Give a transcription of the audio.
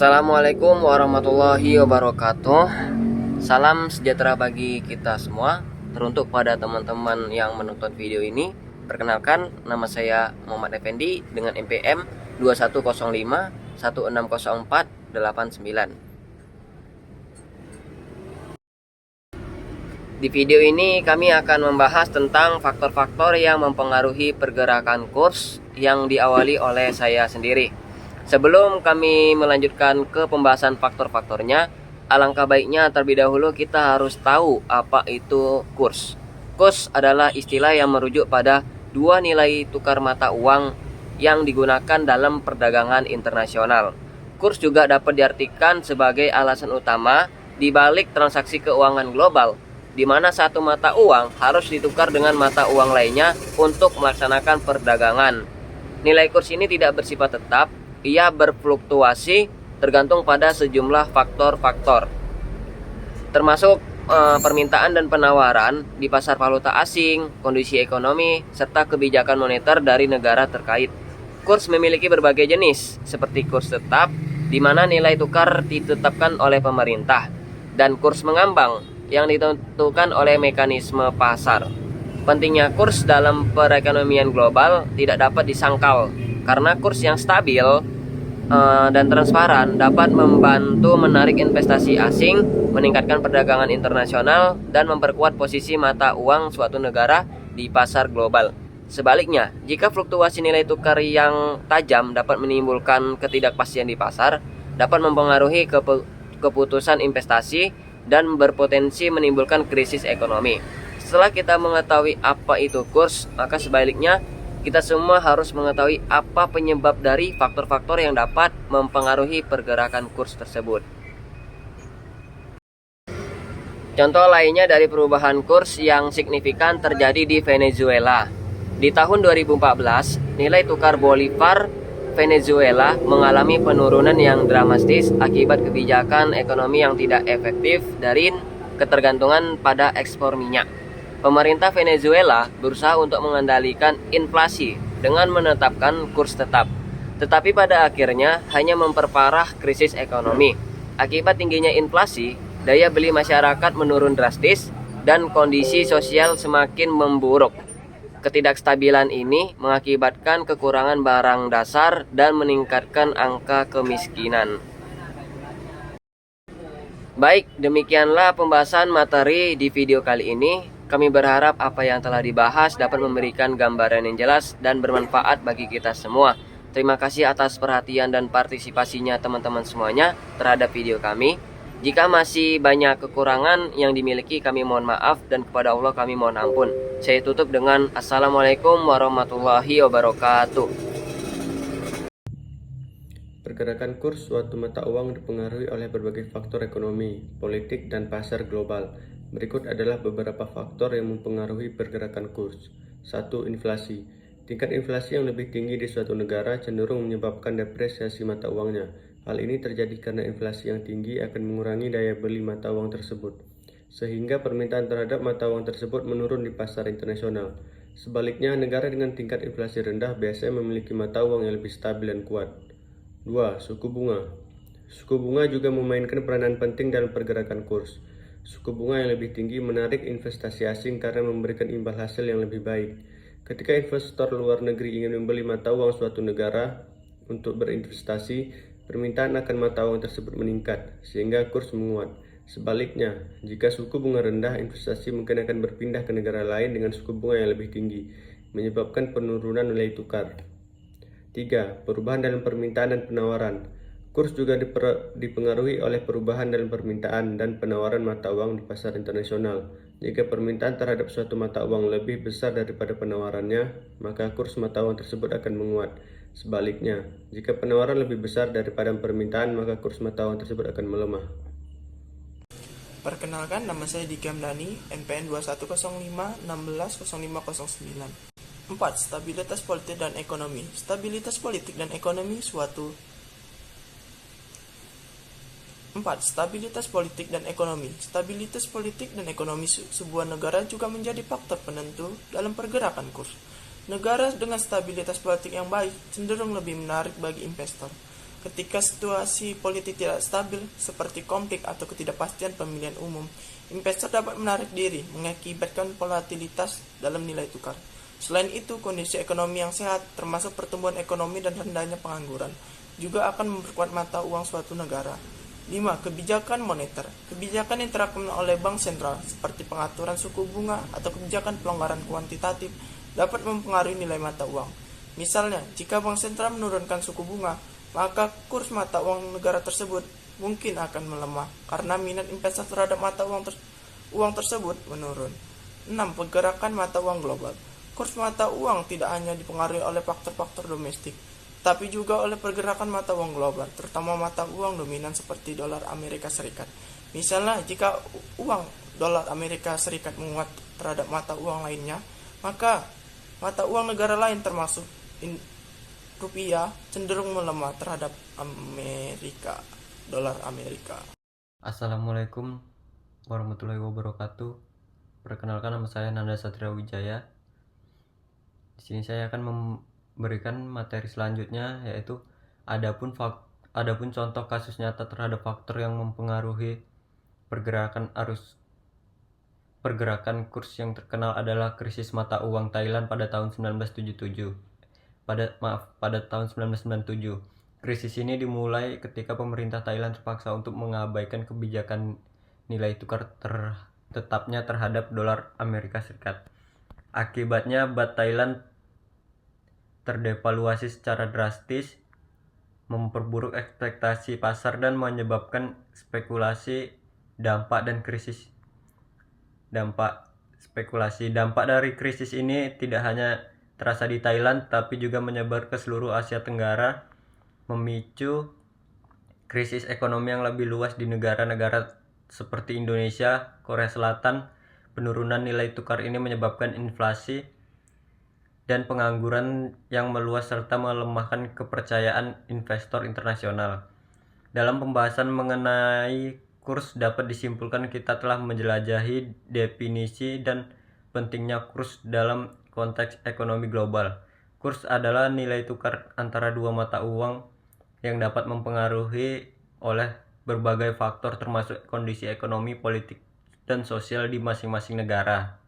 Assalamualaikum warahmatullahi wabarakatuh. Salam sejahtera bagi kita semua, teruntuk pada teman-teman yang menonton video ini. Perkenalkan, nama saya Muhammad Effendi dengan NPM 2105 160489. Di video ini kami akan membahas tentang faktor-faktor yang mempengaruhi pergerakan kurs yang diawali oleh saya sendiri. Sebelum kami melanjutkan ke pembahasan faktor-faktornya, alangkah baiknya terlebih dahulu kita harus tahu apa itu kurs. Kurs adalah istilah yang merujuk pada dua nilai tukar mata uang yang digunakan dalam perdagangan internasional. Kurs juga dapat diartikan sebagai alasan utama di balik transaksi keuangan global, di mana satu mata uang harus ditukar dengan mata uang lainnya untuk melaksanakan perdagangan. Nilai kurs ini tidak bersifat tetap, ia berfluktuasi tergantung pada sejumlah faktor-faktor, termasuk permintaan dan penawaran di pasar valuta asing, kondisi ekonomi, serta kebijakan moneter dari negara terkait. Kurs memiliki berbagai jenis, seperti kurs tetap, di mana nilai tukar ditetapkan oleh pemerintah, dan kurs mengambang yang ditentukan oleh mekanisme pasar. Pentingnya kurs dalam perekonomian global tidak dapat disangkal, karena kurs yang stabil dan transparan dapat membantu menarik investasi asing, meningkatkan perdagangan internasional, dan memperkuat posisi mata uang suatu negara di pasar global. Sebaliknya, jika fluktuasi nilai tukar yang tajam dapat menimbulkan ketidakpastian di pasar, dapat mempengaruhi keputusan investasi, dan berpotensi menimbulkan krisis ekonomi. Setelah kita mengetahui apa itu kurs, maka sebaliknya kita semua harus mengetahui apa penyebab dari faktor-faktor yang dapat mempengaruhi pergerakan kurs tersebut. Contoh lainnya dari perubahan kurs yang signifikan terjadi di Venezuela. Di tahun 2014, nilai tukar Bolivar Venezuela mengalami penurunan yang dramatis akibat kebijakan ekonomi yang tidak efektif dari ketergantungan pada ekspor minyak. Pemerintah Venezuela berusaha untuk mengendalikan inflasi dengan menetapkan kurs tetap, tetapi pada akhirnya hanya memperparah krisis ekonomi. Akibat tingginya inflasi, daya beli masyarakat menurun drastis dan kondisi sosial semakin memburuk. Ketidakstabilan ini mengakibatkan kekurangan barang dasar dan meningkatkan angka kemiskinan. Baik, demikianlah pembahasan materi di video kali ini. Kami berharap apa yang telah dibahas dapat memberikan gambaran yang jelas dan bermanfaat bagi kita semua. Terima kasih atas perhatian dan partisipasinya teman-teman semuanya terhadap video kami. Jika masih banyak kekurangan yang dimiliki, kami mohon maaf, dan kepada Allah kami mohon ampun. Saya tutup dengan Assalamualaikum warahmatullahi wabarakatuh. Pergerakan kurs suatu mata uang dipengaruhi oleh berbagai faktor ekonomi, politik, dan pasar global. Berikut adalah beberapa faktor yang mempengaruhi pergerakan kurs. 1. Inflasi. Tingkat inflasi yang lebih tinggi di suatu negara cenderung menyebabkan depresiasi mata uangnya. Hal ini terjadi karena inflasi yang tinggi akan mengurangi daya beli mata uang tersebut, sehingga permintaan terhadap mata uang tersebut menurun di pasar internasional. Sebaliknya, negara dengan tingkat inflasi rendah biasanya memiliki mata uang yang lebih stabil dan kuat. 2. Suku bunga. Suku bunga juga memainkan peranan penting dalam pergerakan kurs. Suku bunga yang lebih tinggi menarik investasi asing karena memberikan imbal hasil yang lebih baik. Ketika investor luar negeri ingin membeli mata uang suatu negara untuk berinvestasi, permintaan akan mata uang tersebut meningkat, sehingga kurs menguat. Sebaliknya, jika suku bunga rendah, investasi mungkin akan berpindah ke negara lain dengan suku bunga yang lebih tinggi, menyebabkan penurunan nilai tukar. 3. Perubahan dalam permintaan dan penawaran. Kurs juga dipengaruhi oleh perubahan dalam permintaan dan penawaran mata uang di pasar internasional. Jika permintaan terhadap suatu mata uang lebih besar daripada penawarannya, maka kurs mata uang tersebut akan menguat. Sebaliknya, jika penawaran lebih besar daripada permintaan, maka kurs mata uang tersebut akan melemah. Perkenalkan, nama saya Diki Hamdani, NPM 2105 160509. 4. Stabilitas politik dan ekonomi. Stabilitas politik dan ekonomi suatu 4. Stabilitas politik dan ekonomi. Stabilitas politik dan ekonomi sebuah negara juga menjadi faktor penentu dalam pergerakan kurs. Negara dengan stabilitas politik yang baik cenderung lebih menarik bagi investor. Ketika situasi politik tidak stabil, seperti konflik atau ketidakpastian pemilihan umum, investor dapat menarik diri, mengakibatkan volatilitas dalam nilai tukar. Selain itu, kondisi ekonomi yang sehat, termasuk pertumbuhan ekonomi dan rendahnya pengangguran, juga akan memperkuat mata uang suatu negara. 5. Kebijakan moneter. Kebijakan yang diterapkan oleh bank sentral, seperti pengaturan suku bunga atau kebijakan pelonggaran kuantitatif, dapat mempengaruhi nilai mata uang. Misalnya, jika bank sentral menurunkan suku bunga, maka kurs mata uang negara tersebut mungkin akan melemah karena minat investor terhadap mata uang tersebut menurun. 6. Pergerakan mata uang global. Kurs mata uang tidak hanya dipengaruhi oleh faktor-faktor domestik, tapi juga oleh pergerakan mata uang global, terutama mata uang dominan seperti dolar Amerika Serikat. Misalnya, jika uang dolar Amerika Serikat menguat terhadap mata uang lainnya, maka mata uang negara lain termasuk rupiah cenderung melemah terhadap dolar Amerika. Assalamualaikum warahmatullahi wabarakatuh. Perkenalkan, nama saya Nanda Satria Wijaya. Di sini saya akan memberikan materi selanjutnya, yaitu adapun contoh kasus nyata terhadap faktor yang mempengaruhi pergerakan kurs yang terkenal adalah krisis mata uang Thailand pada tahun 1977. Pada tahun 1997. Krisis ini dimulai ketika pemerintah Thailand terpaksa untuk mengabaikan kebijakan nilai tukar tetapnya terhadap dolar Amerika Serikat. Akibatnya baht Thailand terdevaluasi secara drastis, memperburuk ekspektasi pasar dan menyebabkan spekulasi. Dampak dari krisis ini tidak hanya terasa di Thailand, tapi juga menyebar ke seluruh Asia Tenggara, memicu krisis ekonomi yang lebih luas di negara-negara seperti Indonesia, Korea Selatan. Penurunan nilai tukar ini menyebabkan inflasi dan pengangguran yang meluas serta melemahkan kepercayaan investor internasional. Dalam pembahasan mengenai kurs, dapat disimpulkan kita telah menjelajahi definisi dan pentingnya kurs dalam konteks ekonomi global. Kurs adalah nilai tukar antara dua mata uang yang dapat mempengaruhi oleh berbagai faktor termasuk kondisi ekonomi, politik, dan sosial di masing-masing negara.